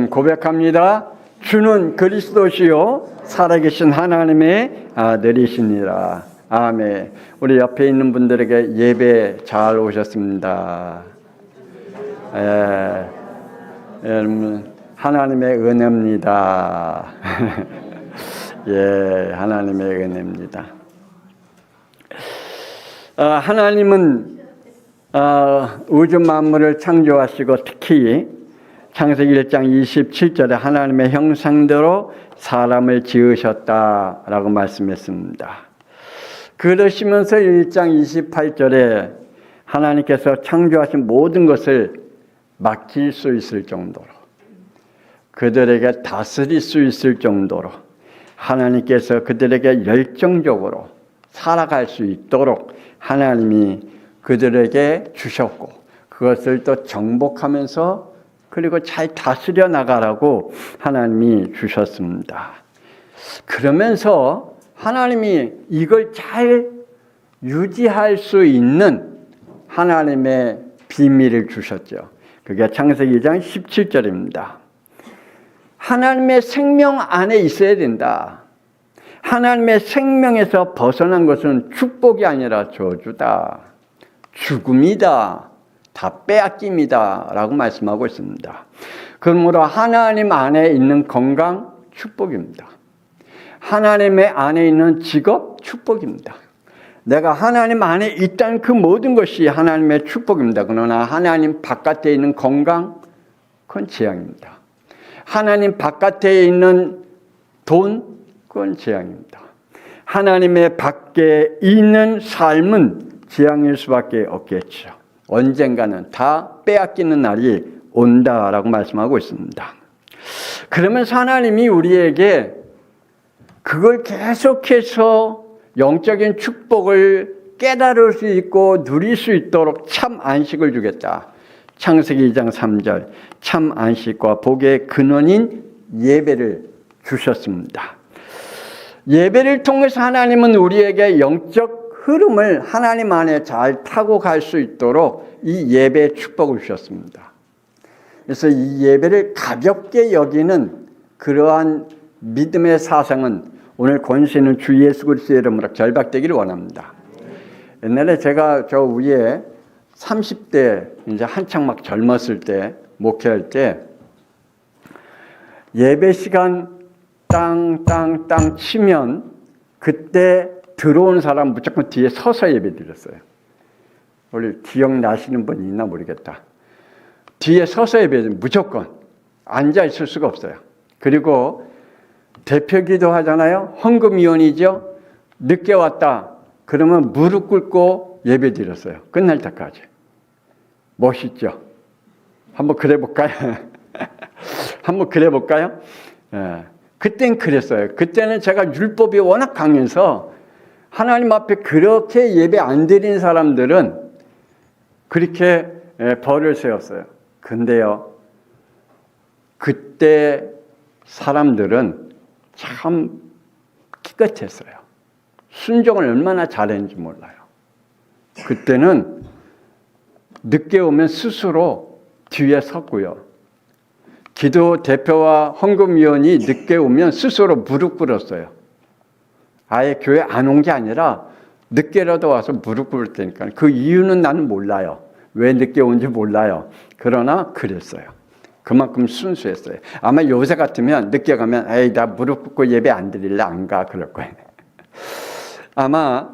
고백합니다. 주는 그리스도시요 살아계신 하나님의 아들이시니라. 아멘. 우리 옆에 있는 분들에게 예배 잘 오셨습니다. 여러분 하나님의 은혜입니다. 예, 하나님의 은혜입니다. 하나님은 우주 만물을 창조하시고 특히 창세기 1장 27절에 하나님의 형상대로 사람을 지으셨다라고 말씀했습니다. 그러시면서 1장 28절에 하나님께서 창조하신 모든 것을 맡길 수 있을 정도로 그들에게 다스릴 수 있을 정도로 하나님께서 그들에게 열정적으로 살아갈 수 있도록 하나님이 그들에게 주셨고 그것을 또 정복하면서 그리고 잘 다스려 나가라고 하나님이 주셨습니다. 그러면서 하나님이 이걸 잘 유지할 수 있는 하나님의 비밀을 주셨죠. 그게 창세기 2장 17절입니다. 하나님의 생명 안에 있어야 된다. 하나님의 생명에서 벗어난 것은 축복이 아니라 저주다. 죽음이다. 다 빼앗깁니다. 라고 말씀하고 있습니다. 그러므로 하나님 안에 있는 건강, 축복입니다. 하나님의 안에 있는 직업, 축복입니다. 내가 하나님 안에 있다는 그 모든 것이 하나님의 축복입니다. 그러나 하나님 바깥에 있는 건강, 그건 재앙입니다. 하나님 바깥에 있는 돈, 그건 재앙입니다. 하나님의 밖에 있는 삶은 재앙일 수밖에 없겠죠. 언젠가는 다 빼앗기는 날이 온다라고 말씀하고 있습니다. 그러면서 하나님이 우리에게 그걸 계속해서 영적인 축복을 깨달을 수 있고 누릴 수 있도록 참 안식을 주겠다. 창세기 2장 3절 참 안식과 복의 근원인 예배를 주셨습니다. 예배를 통해서 하나님은 우리에게 영적 흐름을 하나님 안에 잘 타고 갈 수 있도록 이 예배의 축복을 주셨습니다. 그래서 이 예배를 가볍게 여기는 그러한 믿음의 사상은 오늘 권세 있는 주 예수 그리스도의 이름으로 결박되기를 원합니다. 옛날에 제가 저 위에 30대 이제 한창 막 젊었을 때 목회할 때 예배 시간 땅 치면 그때 들어오는 사람 무조건 뒤에 서서 예배 드렸어요. 우리 기억나시는 분 있나 모르겠다. 뒤에 서서 예배 드리면 무조건 앉아 있을 수가 없어요. 그리고 대표 기도하잖아요. 헌금위원이죠. 늦게 왔다. 그러면 무릎 꿇고 예배 드렸어요. 끝날 때까지. 멋있죠? 한번 그래 볼까요? 한번 그래 볼까요? 그땐 그랬어요. 그때는 제가 율법이 워낙 강해서 하나님 앞에 그렇게 예배 안 드린 사람들은 그렇게 벌을 세웠어요. 근데요, 그때 사람들은 참 기껏했어요. 순종을 얼마나 잘했는지 몰라요. 그때는 늦게 오면 스스로 뒤에 섰고요. 기도 대표와 헌금위원이 늦게 오면 스스로 무릎 꿇었어요. 아예 교회 안 온 게 아니라 늦게라도 와서 무릎 꿇을 테니까. 그 이유는 나는 몰라요. 왜 늦게 온지 몰라요. 그러나 그랬어요. 그만큼 순수했어요. 아마 요새 같으면 늦게 가면 에이 나 무릎 꿇고 예배 안 드릴래 안 가 그럴 거예요. 아마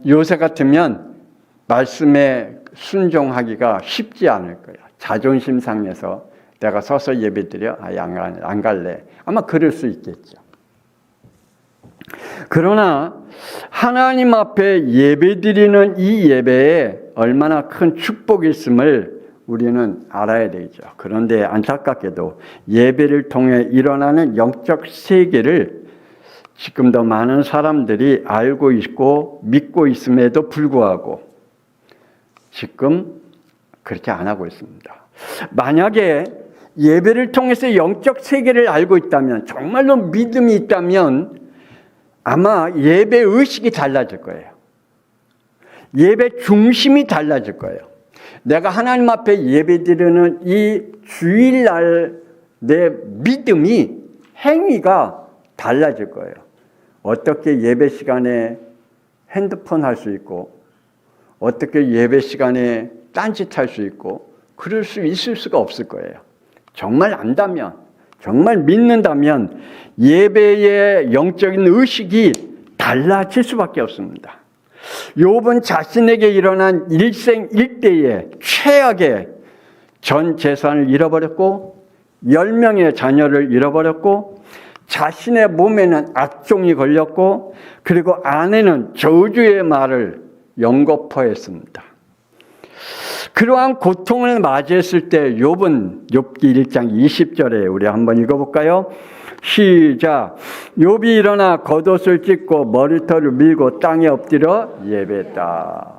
요새 같으면 말씀에 순종하기가 쉽지 않을 거예요. 자존심 상해서 내가 서서 예배 드려 아예 안 갈래. 아마 그럴 수 있겠죠. 그러나 하나님 앞에 예배드리는 이 예배에 얼마나 큰 축복이 있음을 우리는 알아야 되죠. 그런데 안타깝게도 예배를 통해 일어나는 영적 세계를 지금도 많은 사람들이 알고 있고 믿고 있음에도 불구하고 지금 그렇게 안 하고 있습니다. 만약에 예배를 통해서 영적 세계를 알고 있다면, 정말로 믿음이 있다면 아마 예배 의식이 달라질 거예요. 예배 중심이 달라질 거예요. 내가 하나님 앞에 예배드리는 이 주일날 내 믿음이, 행위가 달라질 거예요. 어떻게 예배 시간에 핸드폰 할 수 있고, 어떻게 예배 시간에 딴짓 할 수 있고, 그럴 수 있을 수가 없을 거예요. 정말 안다면, 정말 믿는다면 예배의 영적인 의식이 달라질 수밖에 없습니다. 욥은 자신에게 일어난 일생일대의 최악의 전 재산을 잃어버렸고 10명의 자녀를 잃어버렸고 자신의 몸에는 악종이 걸렸고 그리고 아내는 저주의 말을 연거푸했습니다. 그러한 고통을 맞이했을 때 욥은 욥기 1장 20절에 우리 한번 읽어볼까요? 시작. 욥이 일어나 겉옷을 찢고 머리털을 밀고 땅에 엎드려 예배했다.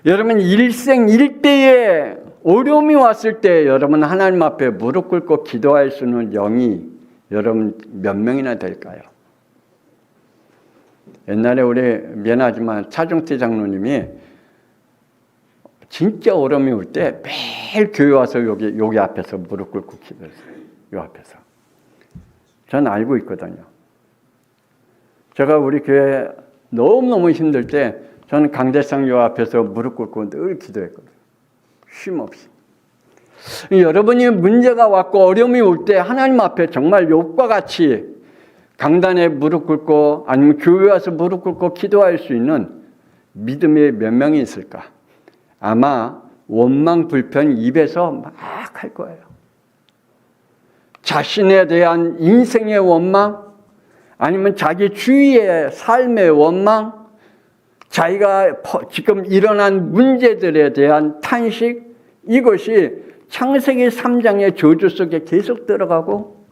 여러분, 일생일대에 어려움이 왔을 때 여러분 하나님 앞에 무릎 꿇고 기도할 수 있는 영이 여러분 몇 명이나 될까요? 옛날에 우리 미안하지만 차중태 장로님이 진짜 어려움이 올 때 매일 교회 와서 여기 앞에서 무릎 꿇고 기도했어요. 이 앞에서. 전 알고 있거든요. 제가 우리 교회 너무너무 힘들 때 저는 강대상 요 앞에서 무릎 꿇고 늘 기도했거든요. 쉼 없이. 여러분이 문제가 왔고 어려움이 올 때 하나님 앞에 정말 욥과 같이 강단에 무릎 꿇고 아니면 교회 와서 무릎 꿇고 기도할 수 있는 믿음이 몇 명이 있을까? 아마 원망 불편 입에서 막 할 거예요. 자신에 대한 인생의 원망, 아니면 자기 주위의 삶의 원망, 자기가 지금 일어난 문제들에 대한 탄식, 이것이 창세기 3장의 저주 속에 계속 들어가고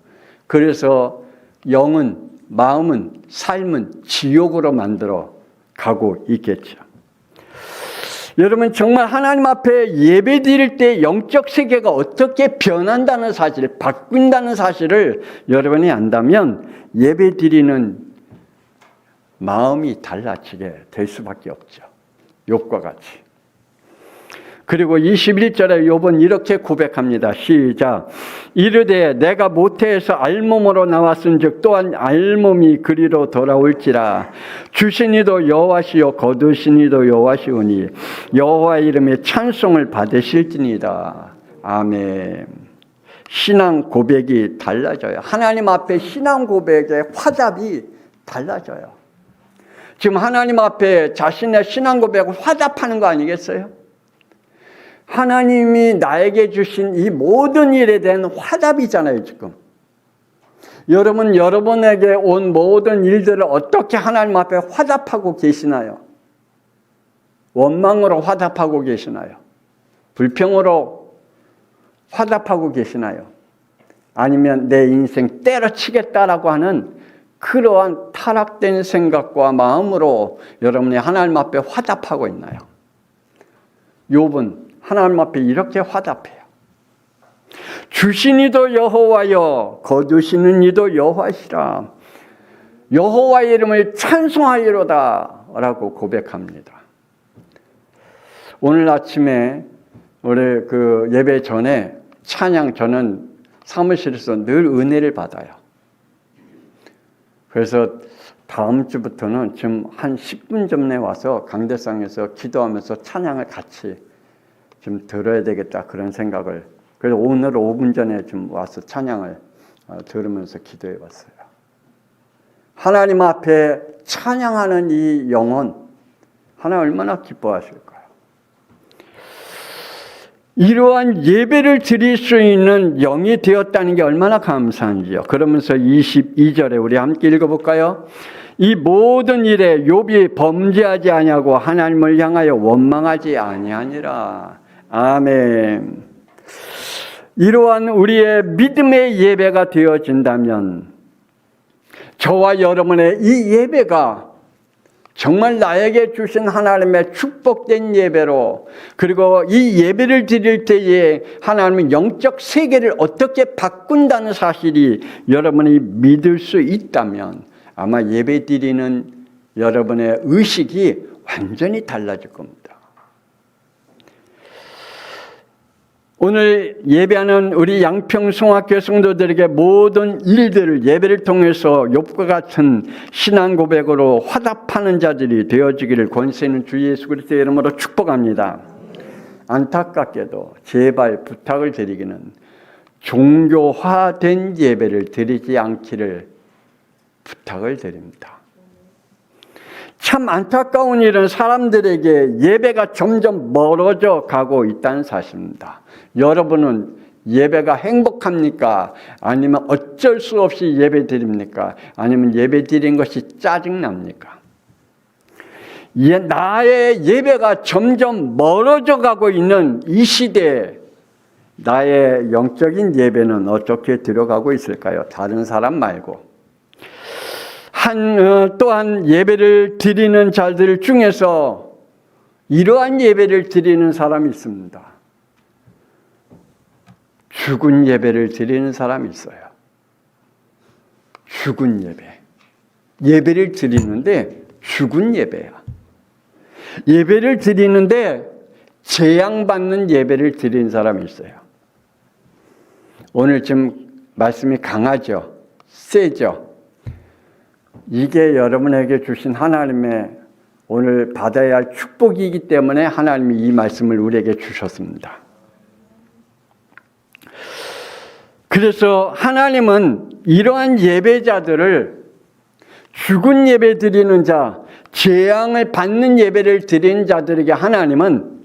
그래서 영은, 마음은, 삶은 지옥으로 만들어 가고 있겠죠. 여러분 정말 하나님 앞에 예배 드릴 때 영적 세계가 어떻게 변한다는 사실, 바뀐다는 사실을 여러분이 안다면 예배 드리는 마음이 달라지게 될 수밖에 없죠. 욥과 같이. 그리고 21절에 욥은 이렇게 고백합니다. 시작. 이르되 내가 모태에서 알몸으로 나왔은즉 또한 알몸이 그리로 돌아올지라. 주시니도 여호와시요 거두시니도 여호와시오니 여호와의 이름에 찬송을 받으실지니이다. 아멘. 신앙 고백이 달라져요. 하나님 앞에 신앙 고백의 화답이 달라져요. 지금 하나님 앞에 자신의 신앙 고백을 화답하는 거 아니겠어요? 하나님이 나에게 주신 이 모든 일에 대한 화답이잖아요, 지금. 여러분, 여러분에게 온 모든 일들을 어떻게 하나님 앞에 화답하고 계시나요? 원망으로 화답하고 계시나요? 불평으로 화답하고 계시나요? 아니면 내 인생 때려치겠다라고 하는 그러한 타락된 생각과 마음으로 여러분이 하나님 앞에 화답하고 있나요? 욥은 하나님 앞에 이렇게 화답해요. 주시니도 여호와여 거두시는 이도 여호와시라. 여호와의 이름을 찬송하리로다 라고 고백합니다. 오늘 아침에 우리 예배 전에 찬양, 저는 사무실에서 늘 은혜를 받아요. 그래서 다음 주부터는 지금 한 10분 전에 와서 강대상에서 기도하면서 찬양을 같이 좀 들어야 되겠다 그런 생각을, 그래서 오늘 5분 전에 좀 와서 찬양을 들으면서 기도해 봤어요. 하나님 앞에 찬양하는 이 영혼, 하나님 얼마나 기뻐하실까요? 이러한 예배를 드릴 수 있는 영이 되었다는 게 얼마나 감사한지요. 그러면서 22절에 우리 함께 읽어볼까요? 이 모든 일에 욥이 범죄하지 아니하고 하나님을 향하여 원망하지 아니하니라. 아멘. 이러한 우리의 믿음의 예배가 되어진다면 저와 여러분의 이 예배가 정말 나에게 주신 하나님의 축복된 예배로, 그리고 이 예배를 드릴 때에 하나님의 영적 세계를 어떻게 바꾼다는 사실이 여러분이 믿을 수 있다면 아마 예배 드리는 여러분의 의식이 완전히 달라질 겁니다. 오늘 예배하는 우리 양평송학교 성도들에게 모든 일들을 예배를 통해서 욥과 같은 신앙 고백으로 화답하는 자들이 되어지기를 권세 있는 주 예수 그리스도의 이름으로 축복합니다. 안타깝게도 제발 부탁을 드리기는 종교화된 예배를 드리지 않기를 부탁을 드립니다. 참 안타까운 일은 사람들에게 예배가 점점 멀어져 가고 있다는 사실입니다. 여러분은 예배가 행복합니까? 아니면 어쩔 수 없이 예배 드립니까? 아니면 예배 드린 것이 짜증납니까? 나의 예배가 점점 멀어져 가고 있는 이 시대에 나의 영적인 예배는 어떻게 들어가고 있을까요? 다른 사람 말고. 또한 예배를 드리는 자들 중에서 이러한 예배를 드리는 사람이 있습니다. 죽은 예배를 드리는 사람이 있어요. 죽은 예배. 예배를 드리는데 죽은 예배야. 예배를 드리는데 재앙받는 예배를 드리는 사람이 있어요. 오늘 좀 말씀이 강하죠? 세죠? 이게 여러분에게 주신 하나님의 오늘 받아야 할 축복이기 때문에 하나님이 이 말씀을 우리에게 주셨습니다. 그래서 하나님은 이러한 예배자들을 죽은 예배 드리는 자, 재앙을 받는 예배를 드리는 자들에게 하나님은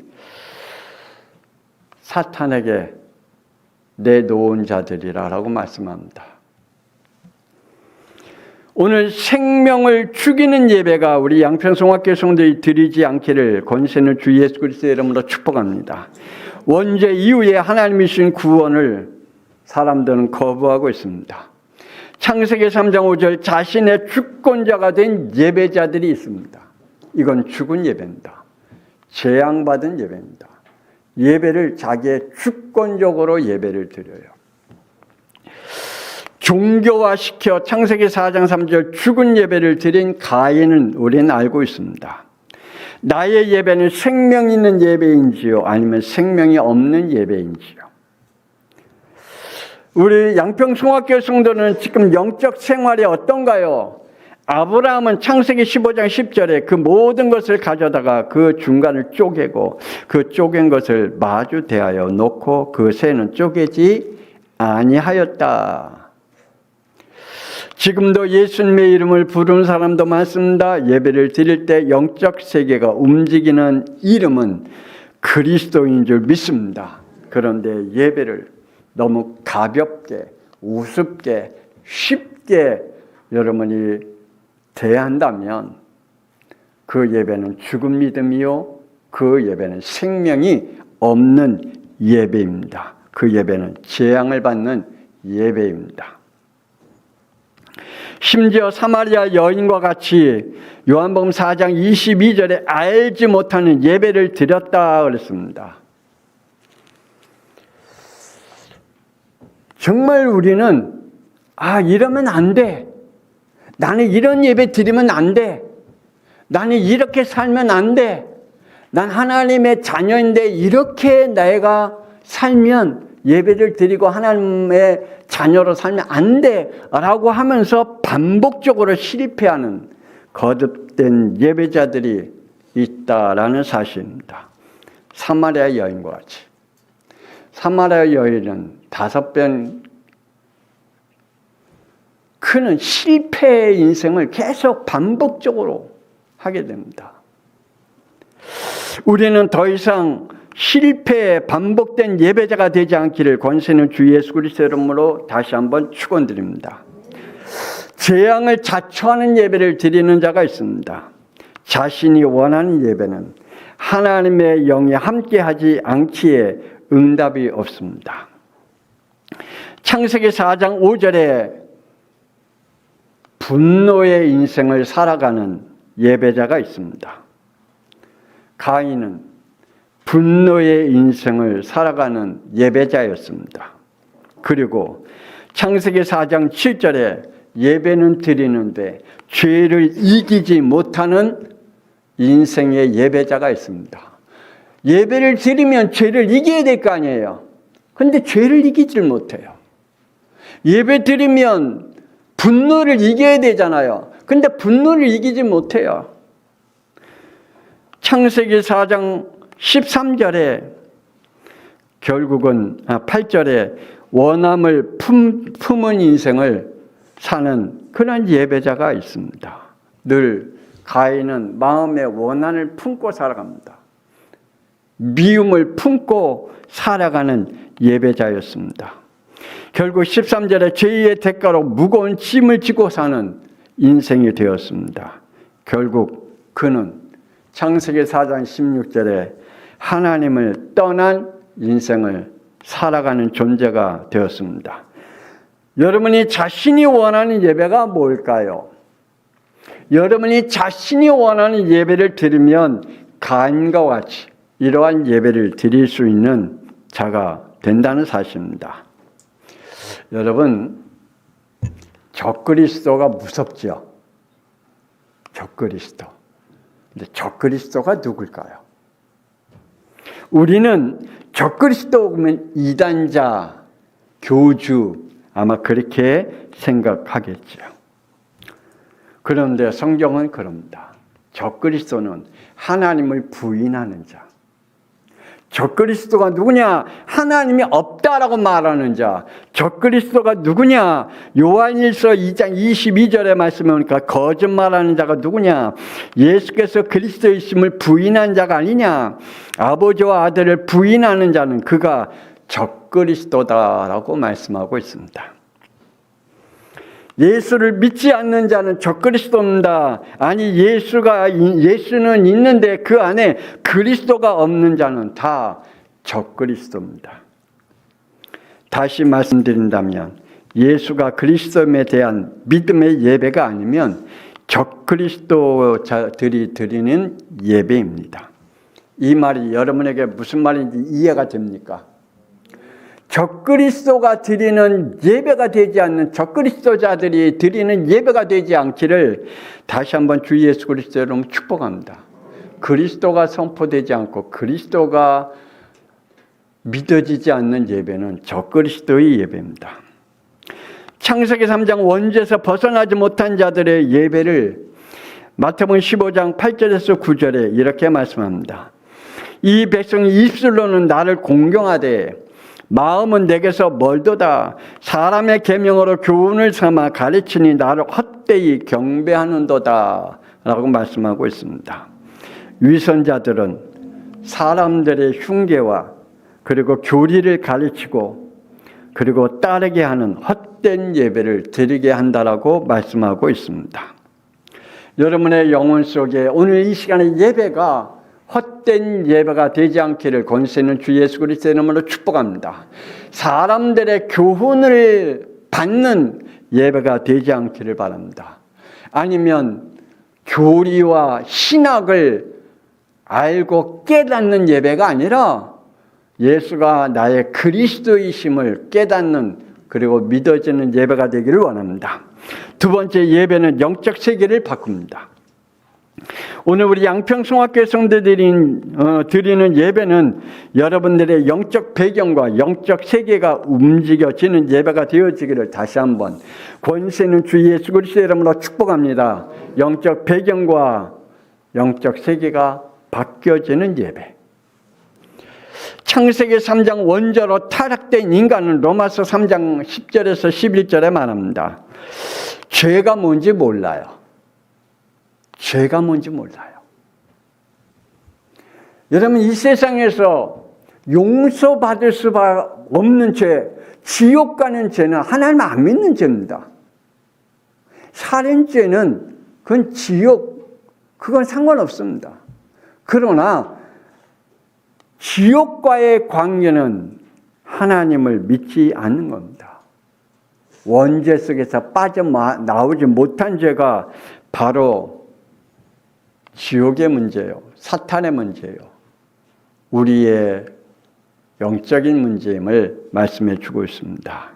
사탄에게 내놓은 자들이라고 말씀합니다. 오늘 생명을 죽이는 예배가 우리 양평송학교 성도들이 드리지 않기를 권세는 주 예수 그리스도의 이름으로 축복합니다. 원죄 이후에 하나님이 주신 구원을 사람들은 거부하고 있습니다. 창세기 3장 5절 자신의 주권자가 된 예배자들이 있습니다. 이건 죽은 예배입니다. 재앙받은 예배입니다. 예배를 자기의 주권적으로 예배를 드려요. 종교화시켜 창세기 4장 3절 죽은 예배를 드린 가인은 우리는 알고 있습니다. 나의 예배는 생명 있는 예배인지요? 아니면 생명이 없는 예배인지요? 우리 양평송학교 성도는 지금 영적 생활이 어떤가요? 아브라함은 창세기 15장 10절에 그 모든 것을 가져다가 그 중간을 쪼개고 그 쪼갠 것을 마주 대하여 놓고 그 새는 쪼개지 아니하였다. 지금도 예수님의 이름을 부르는 사람도 많습니다. 예배를 드릴 때 영적 세계가 움직이는 이름은 그리스도인 줄 믿습니다. 그런데 예배를 너무 가볍게, 우습게, 쉽게 여러분이 대한다면 그 예배는 죽은 믿음이요, 그 예배는 생명이 없는 예배입니다. 그 예배는 재앙을 받는 예배입니다. 심지어 사마리아 여인과 같이 요한복음 4장 22절에 알지 못하는 예배를 드렸다 그랬습니다. 정말 우리는 이러면 안 돼. 나는 이런 예배 드리면 안 돼. 나는 이렇게 살면 안 돼. 난 하나님의 자녀인데 이렇게 내가 살면 예배를 드리고 하나님의 자녀로 살면 안 돼 라고 하면서 반복적으로 실패하는 거듭된 예배자들이 있다라는 사실입니다. 사마리아 여인과 같이. 사마리아 여인은 5번 그는 실패의 인생을 계속 반복적으로 하게 됩니다. 우리는 더 이상 실패에 반복된 예배자가 되지 않기를 권세는 주 예수 그리스도의 이름으로 다시 한번 축원드립니다. 재앙을 자초하는 예배를 드리는 자가 있습니다. 자신이 원하는 예배는 하나님의 영이 함께하지 않기에 응답이 없습니다. 창세기 4장 5절에 분노의 인생을 살아가는 예배자가 있습니다. 가인은 분노의 인생을 살아가는 예배자였습니다. 그리고 창세기 4장 7절에 예배는 드리는데 죄를 이기지 못하는 인생의 예배자가 있습니다. 예배를 드리면 죄를 이겨야 될 거 아니에요. 근데 죄를 이기질 못해요. 예배 드리면 분노를 이겨야 되잖아요. 근데 분노를 이기지 못해요. 창세기 4장 13절에 결국은 8절에 원함을 품은 인생을 사는 그런 예배자가 있습니다. 늘 가인은 마음의 원한을 품고 살아갑니다. 미움을 품고 살아가는 예배자였습니다. 결국 13절에 죄의 대가로 무거운 짐을 지고 사는 인생이 되었습니다. 결국 그는 창세기 4장 16절에 하나님을 떠난 인생을 살아가는 존재가 되었습니다. 여러분이 자신이 원하는 예배가 뭘까요? 여러분이 자신이 원하는 예배를 드리면 가인과 같이 이러한 예배를 드릴 수 있는 자가 된다는 사실입니다. 여러분, 적그리스도가 무섭죠? 적그리스도. 근데 적그리스도가 누굴까요? 우리는 적그리스도 보면 이단자, 교주 아마 그렇게 생각하겠죠. 그런데 성경은 그럽니다. 적그리스도는 하나님을 부인하는 자. 적그리스도가 누구냐? 하나님이 없다라고 말하는 자. 적그리스도가 누구냐? 요한일서 2장 22절에 말씀해 보니까 거짓말하는 자가 누구냐? 예수께서 그리스도이심을 부인한 자가 아니냐? 아버지와 아들을 부인하는 자는 그가 적그리스도다라고 말씀하고 있습니다. 예수를 믿지 않는 자는 적그리스도입니다. 아니 예수는 있는데 그 안에 그리스도가 없는 자는 다 적그리스도입니다. 다시 말씀드린다면 예수가 그리스도에 대한 믿음의 예배가 아니면 적그리스도자들이 드리는 예배입니다. 이 말이 여러분에게 무슨 말인지 이해가 됩니까? 적그리스도가 드리는 예배가 되지 않는 적그리스도자들이 드리는 예배가 되지 않기를 다시 한번 주 예수 그리스도 이름으로 축복합니다. 그리스도가 선포되지 않고 그리스도가 믿어지지 않는 예배는 적그리스도의 예배입니다. 창세기 3장 원죄에서 벗어나지 못한 자들의 예배를 마태복음 15장 8절에서 9절에 이렇게 말씀합니다. 이 백성이 입술로는 나를 공경하되 마음은 내게서 멀도다. 사람의 계명으로 교훈을 삼아 가르치니 나를 헛되이 경배하는도다 라고 말씀하고 있습니다. 위선자들은 사람들의 흉계와 그리고 교리를 가르치고 그리고 따르게 하는 헛된 예배를 드리게 한다라고 말씀하고 있습니다. 여러분의 영혼 속에 오늘 이 시간의 예배가 헛된 예배가 되지 않기를 권세 있는 주 예수 그리스도의 이름으로 축복합니다. 사람들의 교훈을 받는 예배가 되지 않기를 바랍니다. 아니면 교리와 신학을 알고 깨닫는 예배가 아니라 예수가 나의 그리스도이심을 깨닫는 그리고 믿어지는 예배가 되기를 원합니다. 두 번째 예배는 영적 세계를 바꿉니다. 오늘 우리 양평성학교의 성도들이 드리는 예배는 여러분들의 영적 배경과 영적 세계가 움직여지는 예배가 되어지기를 다시 한번 권세 있는 주 예수 그리스도의 이름으로 축복합니다. 영적 배경과 영적 세계가 바뀌어지는 예배. 창세기 3장 원죄로 타락된 인간은 로마서 3장 10절에서 11절에 말합니다. 죄가 뭔지 몰라요. 죄가 뭔지 몰라요. 여러분 이 세상에서 용서받을 수밖에 없는 죄, 지옥 가는 죄는 하나님 안 믿는 죄입니다. 살인죄는 그건 지옥, 그건 상관없습니다. 그러나 지옥과의 관계는 하나님을 믿지 않는 겁니다. 원죄 속에서 빠져나오지 못한 죄가 바로 지옥의 문제예요. 사탄의 문제예요. 우리의 영적인 문제임을 말씀해 주고 있습니다.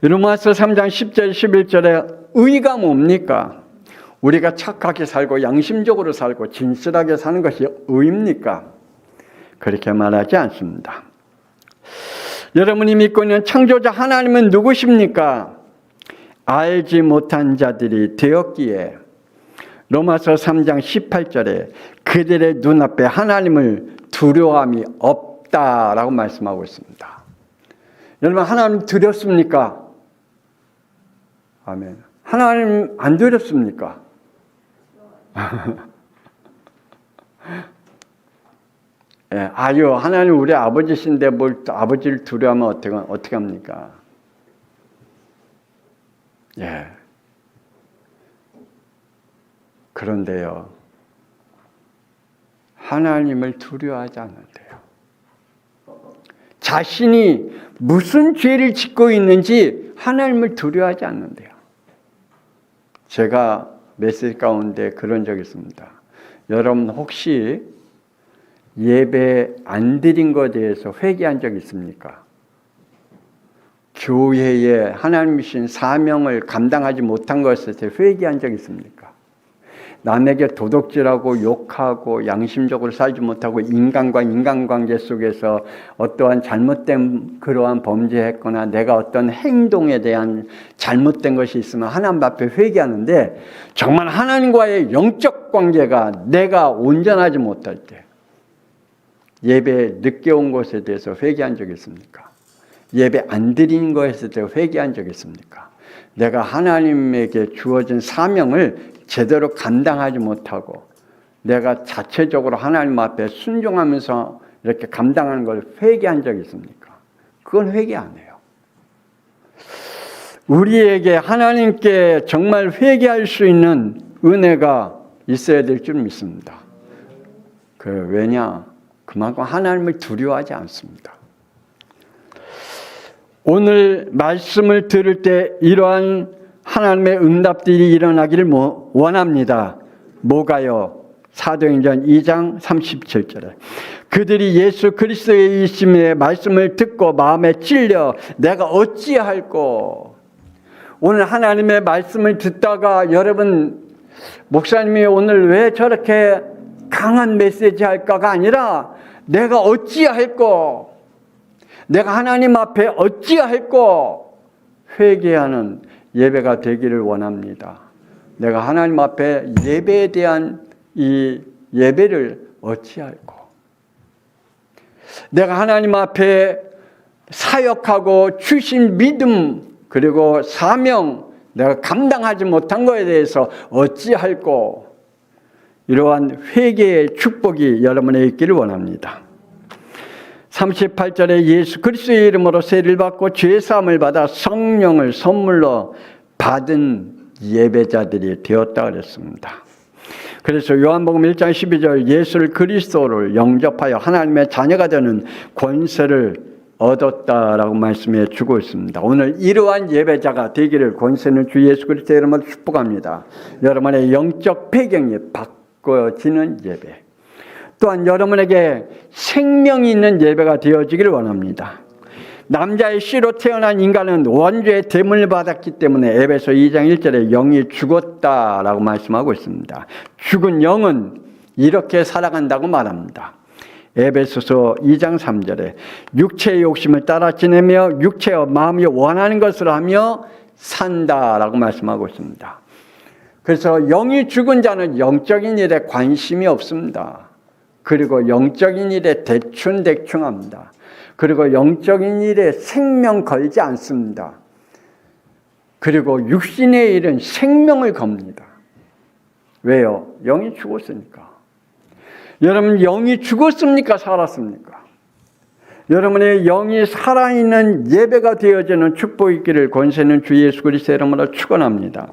로마서 3장 10절 11절에 의가 뭡니까? 우리가 착하게 살고 양심적으로 살고 진실하게 사는 것이 의입니까? 그렇게 말하지 않습니다. 여러분이 믿고 있는 창조자 하나님은 누구십니까? 알지 못한 자들이 되었기에 로마서 3장 18절에 그들의 눈앞에 하나님을 두려움이 없다라고 말씀하고 있습니다. 여러분, 하나님 두렵습니까? 아멘. 하나님 안 두렵습니까? 예, 아유, 하나님 우리 아버지신데 뭘 아버지를 두려워하면 어떻게 합니까? 예. 그런데요, 하나님을 두려워하지 않는데요. 자신이 무슨 죄를 짓고 있는지 하나님을 두려워하지 않는데요. 제가 메시지 가운데 그런 적이 있습니다. 여러분 혹시 예배 안 드린 것에 대해서 회개한 적 있습니까? 교회에 하나님 주신 사명을 감당하지 못한 것에 대해서 회개한 적 있습니까? 남에게 도둑질하고 욕하고 양심적으로 살지 못하고 인간과 인간관계 속에서 어떠한 잘못된 그러한 범죄했거나 내가 어떤 행동에 대한 잘못된 것이 있으면 하나님 앞에 회개하는데 정말 하나님과의 영적 관계가 내가 온전하지 못할 때 예배 늦게 온 것에 대해서 회개한 적이 있습니까? 예배 안 드린 것에 대해서 회개한 적이 있습니까? 내가 하나님에게 주어진 사명을 제대로 감당하지 못하고 내가 자체적으로 하나님 앞에 순종하면서 이렇게 감당하는 걸 회개한 적이 있습니까? 그건 회개 안 해요. 우리에게 하나님께 정말 회개할 수 있는 은혜가 있어야 될 줄 믿습니다. 왜냐? 그만큼 하나님을 두려워하지 않습니다. 오늘 말씀을 들을 때 이러한 하나님의 응답들이 일어나기를 원합니다. 뭐가요? 사도행전 2장 37절에 그들이 예수 그리스도의 이심의 말씀을 듣고 마음에 찔려 내가 어찌할꼬. 오늘 하나님의 말씀을 듣다가 여러분 목사님이 오늘 왜 저렇게 강한 메시지 할까가 아니라 내가 어찌할꼬. 내가 하나님 앞에 어찌할꼬 회개하는 예배가 되기를 원합니다. 내가 하나님 앞에 예배에 대한 이 예배를 어찌할꼬. 내가 하나님 앞에 사역하고 주신 믿음 그리고 사명 내가 감당하지 못한 것에 대해서 어찌할꼬. 이러한 회개의 축복이 여러분에 있기를 원합니다. 38절에 예수 그리스도의 이름으로 세례를 받고 죄사함을 받아 성령을 선물로 받은 예배자들이 되었다 그랬습니다. 그래서 요한복음 1장 12절 예수를 그리스도를 영접하여 하나님의 자녀가 되는 권세를 얻었다라고 말씀해 주고 있습니다. 오늘 이러한 예배자가 되기를 권세는 주 예수 그리스도의 이름으로 축복합니다. 여러분의 영적 배경이 바꿔지는 예배, 또한 여러분에게 생명이 있는 예배가 되어지기를 원합니다. 남자의 씨로 태어난 인간은 원죄의 대문을 받았기 때문에 에베소 2장 1절에 영이 죽었다라고 말씀하고 있습니다. 죽은 영은 이렇게 살아간다고 말합니다. 에베소서 2장 3절에 육체의 욕심을 따라 지내며 육체와 마음이 원하는 것을 하며 산다라고 말씀하고 있습니다. 그래서 영이 죽은 자는 영적인 일에 관심이 없습니다. 그리고 영적인 일에 대충합니다. 그리고 영적인 일에 생명 걸지 않습니다. 그리고 육신의 일은 생명을 겁니다. 왜요? 영이 죽었으니까. 여러분 영이 죽었습니까? 살았습니까? 여러분의 영이 살아있는 예배가 되어지는 축복이 있기를 권세는 주 예수 그리스도의 이름으로 축원합니다.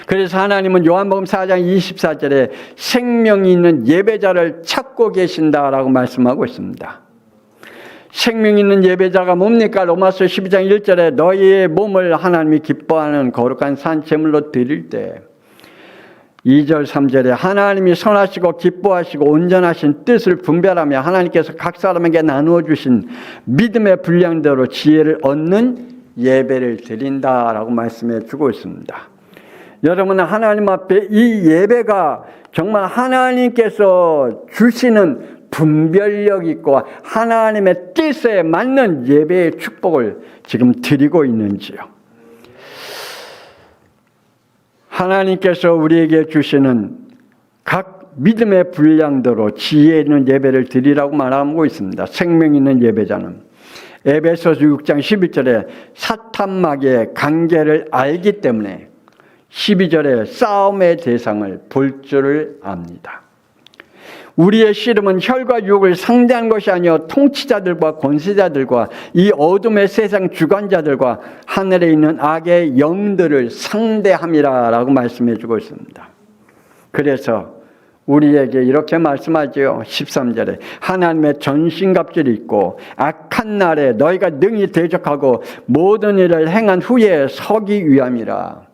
그래서 하나님은 요한복음 4장 24절에 생명이 있는 예배자를 찾고 계신다라고 말씀하고 있습니다. 생명 있는 예배자가 뭡니까? 로마서 12장 1절에 너희의 몸을 하나님이 기뻐하는 거룩한 산 제물로 드릴 때 2절 3절에 하나님이 선하시고 기뻐하시고 온전하신 뜻을 분별하며 하나님께서 각 사람에게 나누어 주신 믿음의 분량대로 지혜를 얻는 예배를 드린다라고 말씀해 주고 있습니다. 여러분 하나님 앞에 이 예배가 정말 하나님께서 주시는 분별력 있고 하나님의 뜻에 맞는 예배의 축복을 지금 드리고 있는지요. 하나님께서 우리에게 주시는 각 믿음의 분량대로 지혜 있는 예배를 드리라고 말하고 있습니다. 생명 있는 예배자는 에베소서 6장 11절에 사탄마귀의 관계를 알기 때문에 12절에 싸움의 대상을 볼 줄을 압니다. 우리의 씨름은 혈과 육을 상대한 것이 아니요 통치자들과 권세자들과 이 어둠의 세상 주관자들과 하늘에 있는 악의 영들을 상대함이라 라고 말씀해 주고 있습니다. 그래서 우리에게 이렇게 말씀하죠. 13절에 하나님의 전신갑주를 입고 악한 날에 너희가 능히 대적하고 모든 일을 행한 후에 서기 위함이라.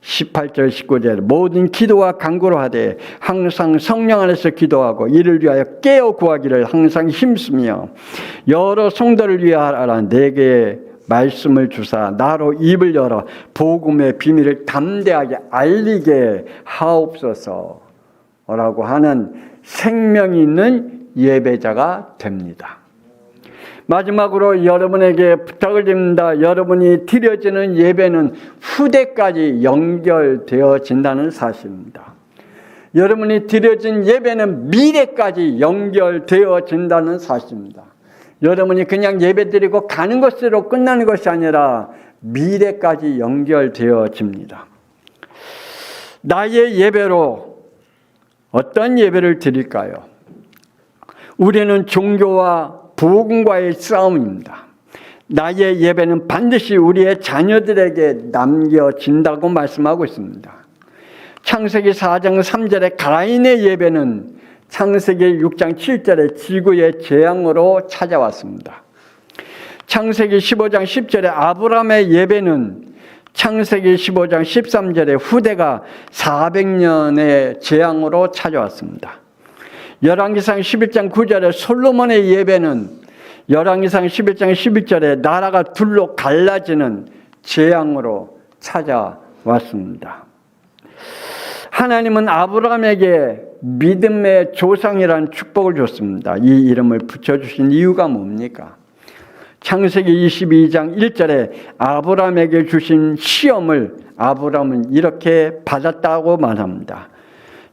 18절 19절 모든 기도와 간구로 하되 항상 성령 안에서 기도하고 이를 위하여 깨어 구하기를 항상 힘쓰며 여러 성도를 위하라 내게 말씀을 주사 나로 입을 열어 복음의 비밀을 담대하게 알리게 하옵소서 라고 하는 생명이 있는 예배자가 됩니다. 마지막으로 여러분에게 부탁을 드립니다. 여러분이 드려지는 예배는 후대까지 연결되어진다는 사실입니다. 여러분이 드려진 예배는 미래까지 연결되어진다는 사실입니다. 여러분이 그냥 예배 드리고 가는 것으로 끝나는 것이 아니라 미래까지 연결되어집니다. 나의 예배로 어떤 예배를 드릴까요? 우리는 종교와 복음과의 싸움입니다. 나의 예배는 반드시 우리의 자녀들에게 남겨진다고 말씀하고 있습니다. 창세기 4장 3절에 가인의 예배는 창세기 6장 7절에 지구의 재앙으로 찾아왔습니다. 창세기 15장 10절에 아브라함의 예배는 창세기 15장 13절에 후대가 400년의 재앙으로 찾아왔습니다. 열왕기상 11장 9절에 솔로몬의 예배는 열왕기상 11장 11절에 나라가 둘로 갈라지는 재앙으로 찾아왔습니다. 하나님은 아브라함에게 믿음의 조상이라는 축복을 줬습니다. 이 이름을 붙여주신 이유가 뭡니까? 창세기 22장 1절에 아브라함에게 주신 시험을 아브라함은 이렇게 받았다고 말합니다.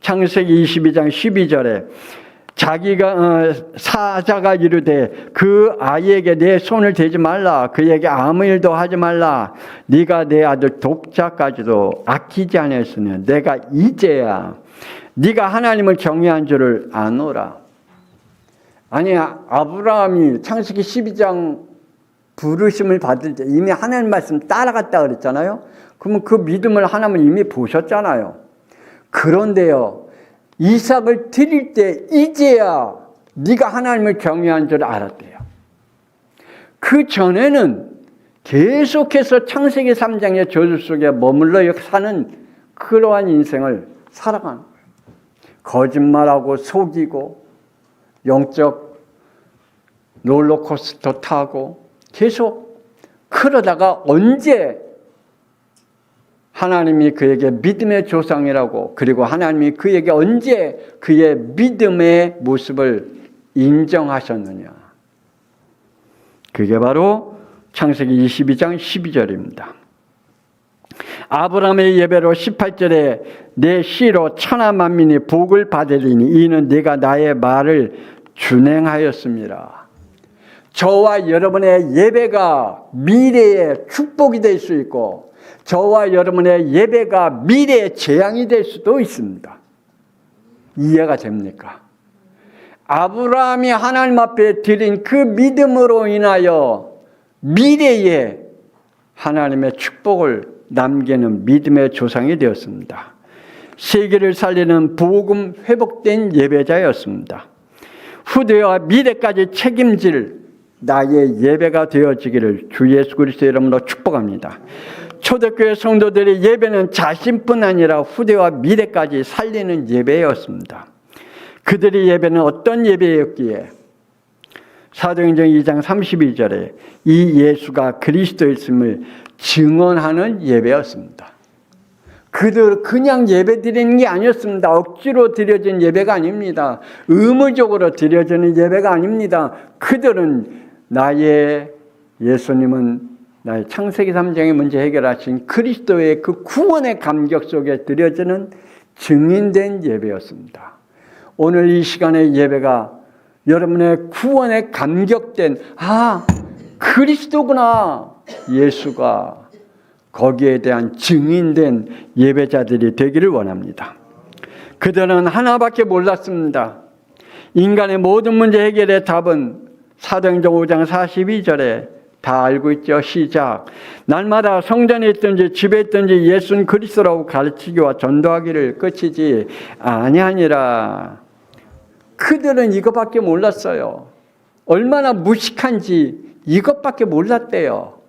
창세기 22장 12절에 자기가 사자가 이르되 그 아이에게 내 손을 대지 말라 그에게 아무 일도 하지 말라 네가 내 아들 독자까지도 아끼지 않았으니 내가 이제야 네가 하나님을 경외한 줄을 아노라. 아니 아브라함이 창세기 12장 부르심을 받을 때 이미 하나님 말씀 따라갔다 그랬잖아요. 그러면 그 믿음을 하나님은 이미 보셨잖아요. 그런데요 이삭을 드릴 때 이제야 네가 하나님을 경외한 줄 알았대요. 그 전에는 계속해서 창세기 3장의 저주 속에 머물러 사는 그러한 인생을 살아가는 거예요. 거짓말하고 속이고 영적 롤러코스터 타고 계속 그러다가 언제 하나님이 그에게 믿음의 조상이라고 그리고 하나님이 그에게 언제 그의 믿음의 모습을 인정하셨느냐. 그게 바로 창세기 22장 12절입니다. 아브라함의 예배로 18절에 내 씨로 천하 만민이 복을 받으리니 이는 네가 나의 말을 준행하였습니다. 저와 여러분의 예배가 미래의 축복이 될 수 있고 저와 여러분의 예배가 미래의 재앙이 될 수도 있습니다. 이해가 됩니까? 아브라함이 하나님 앞에 드린 그 믿음으로 인하여 미래에 하나님의 축복을 남기는 믿음의 조상이 되었습니다. 세계를 살리는 복음 회복된 예배자였습니다. 후대와 미래까지 책임질 나의 예배가 되어지기를 주 예수 그리스도의 이름으로 축복합니다. 초대교회 성도들의 예배는 자신뿐 아니라 후대와 미래까지 살리는 예배였습니다. 그들의 예배는 어떤 예배였기에 사도행전 2장 32절에 이 예수가 그리스도였음을 증언하는 예배였습니다. 그들 그냥 예배 드리는 게 아니었습니다. 억지로 드려진 예배가 아닙니다. 의무적으로 드려지는 예배가 아닙니다. 그들은 예수님은 나의 창세기 3장의 문제 해결하신 그리스도의 그 구원의 감격 속에 드려지는 증인된 예배였습니다. 오늘 이 시간의 예배가 여러분의 구원에 감격된 그리스도구나, 예수가, 거기에 대한 증인된 예배자들이 되기를 원합니다. 그들은 하나밖에 몰랐습니다. 인간의 모든 문제 해결의 답은 사도행전 5장 42절에 다 알고 있죠. 시작. 날마다 성전에 있든지 집에 있든지 예수는 그리스도라고 가르치기와 전도하기를 끝이지 아니하니라. 그들은 이것밖에 몰랐어요. 얼마나 무식한지 이것밖에 몰랐대요.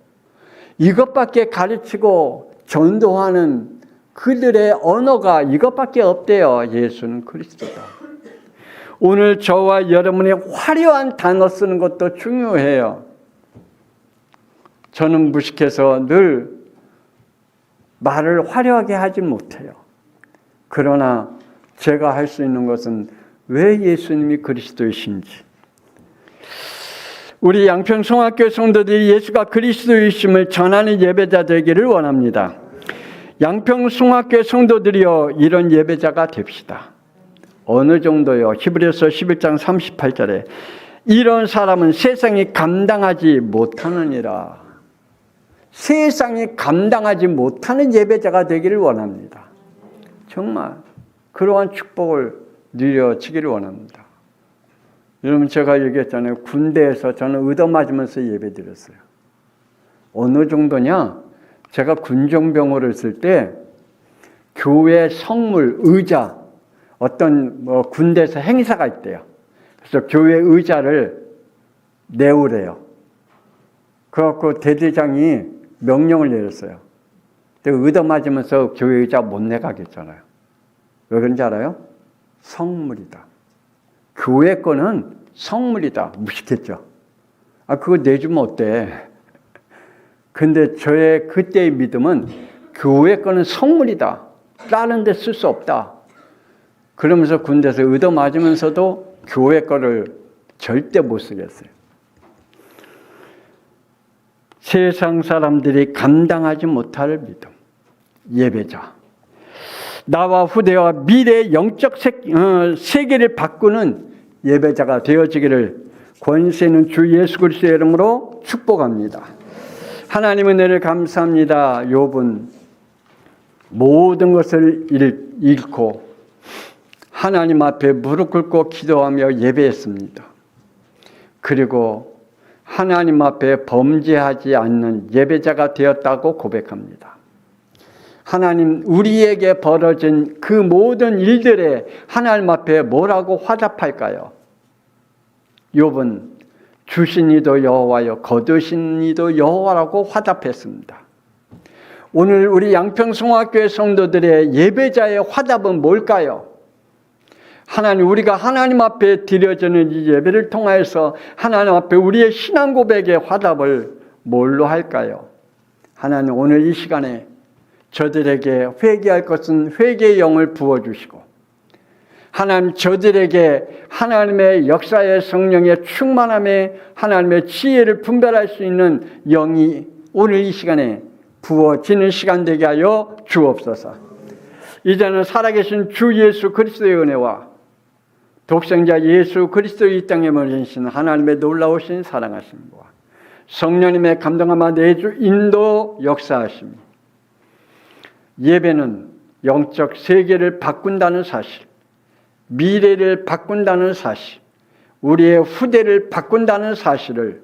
이것밖에 가르치고 전도하는 그들의 언어가 이것밖에 없대요. 예수는 그리스도다. 오늘 저와 여러분의 화려한 단어 쓰는 것도 중요해요. 저는 무식해서 늘 말을 화려하게 하지 못해요. 그러나 제가 할 수 있는 것은 왜 예수님이 그리스도이신지, 우리 양평송학교 성도들이 예수가 그리스도이심을 전하는 예배자 되기를 원합니다. 양평송학교 성도들이여 이런 예배자가 됩시다. 어느 정도요? 히브리서 11장 38절에 이런 사람은 세상이 감당하지 못하느니라. 세상이 감당하지 못하는 예배자가 되기를 원합니다. 정말 그러한 축복을 누려지기를 원합니다. 여러분, 제가 얘기했잖아요. 군대에서 저는 얻어맞으면서 예배드렸어요. 어느 정도냐? 제가 군종병호를 쓸 때 교회 성물, 의자, 어떤 군대에서 행사가 있대요. 그래서 교회 의자를 내오래요. 그래갖고 대대장이 명령을 내렸어요. 근데 얻어맞으면서 교회 의자 못 내가겠잖아요. 왜 그런지 알아요? 성물이다. 교회 거는 성물이다. 무식했죠. 그거 내주면 어때? 근데 저의 그때의 믿음은 교회 거는 성물이다. 다른 데 쓸 수 없다. 그러면서 군대에서 얻어맞으면서도 교회 거를 절대 못 쓰겠어요. 세상 사람들이 감당하지 못할 믿음, 예배자. 나와 후대와 미래의 영적 세계를 바꾸는 예배자가 되어지기를 권세 있는 주 예수 그리스도의 이름으로 축복합니다. 하나님의 은혜를 감사합니다. 욥은 모든 것을 잃고 하나님 앞에 무릎 꿇고 기도하며 예배했습니다. 그리고 하나님 앞에 범죄하지 않는 예배자가 되었다고 고백합니다. 하나님, 우리에게 벌어진 그 모든 일들에 하나님 앞에 뭐라고 화답할까요? 욥은 주신 이도 여호와여 거두신 이도 여호와라고 화답했습니다. 오늘 우리 양평송학교의 성도들의 예배자의 화답은 뭘까요? 하나님, 우리가 하나님 앞에 드려지는 이 예배를 통하여서 하나님 앞에 우리의 신앙 고백의 화답을 뭘로 할까요? 하나님, 오늘 이 시간에 저들에게 회개할 것은 회개의 영을 부어주시고, 하나님, 저들에게 하나님의 역사의 성령의 충만함에 하나님의 지혜를 분별할 수 있는 영이 오늘 이 시간에 부어지는 시간 되게 하여 주옵소서. 이제는 살아계신 주 예수 그리스도의 은혜와 독생자 예수 그리스도의 이 땅에 머리신 하나님의 놀라우신 사랑하심과 성령님의 감동함과 내주 인도 역사하심이, 예배는 영적 세계를 바꾼다는 사실, 미래를 바꾼다는 사실, 우리의 후대를 바꾼다는 사실을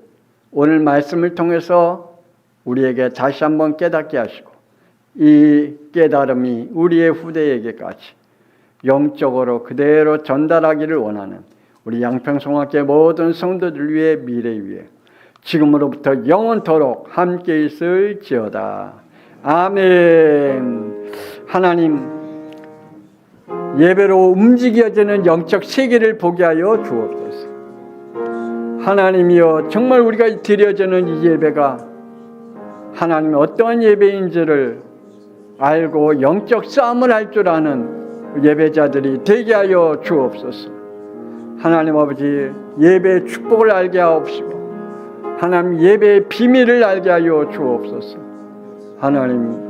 오늘 말씀을 통해서 우리에게 다시 한번 깨닫게 하시고, 이 깨달음이 우리의 후대에게까지 영적으로 그대로 전달하기를 원하는 우리 양평송학교의 모든 성도들 위해 미래 위해 지금으로부터 영원토록 함께 있을지어다. 아멘. 하나님, 예배로 움직여지는 영적 세계를 보게 하여 주옵소서. 하나님이여, 정말 우리가 드려지는 이 예배가 하나님의 어떠한 예배인지를 알고 영적 싸움을 할 줄 아는 예배자들이 되게 하여 주옵소서. 하나님 아버지, 예배의 축복을 알게 하옵시고 하나님 예배의 비밀을 알게 하여 주옵소서. 하나님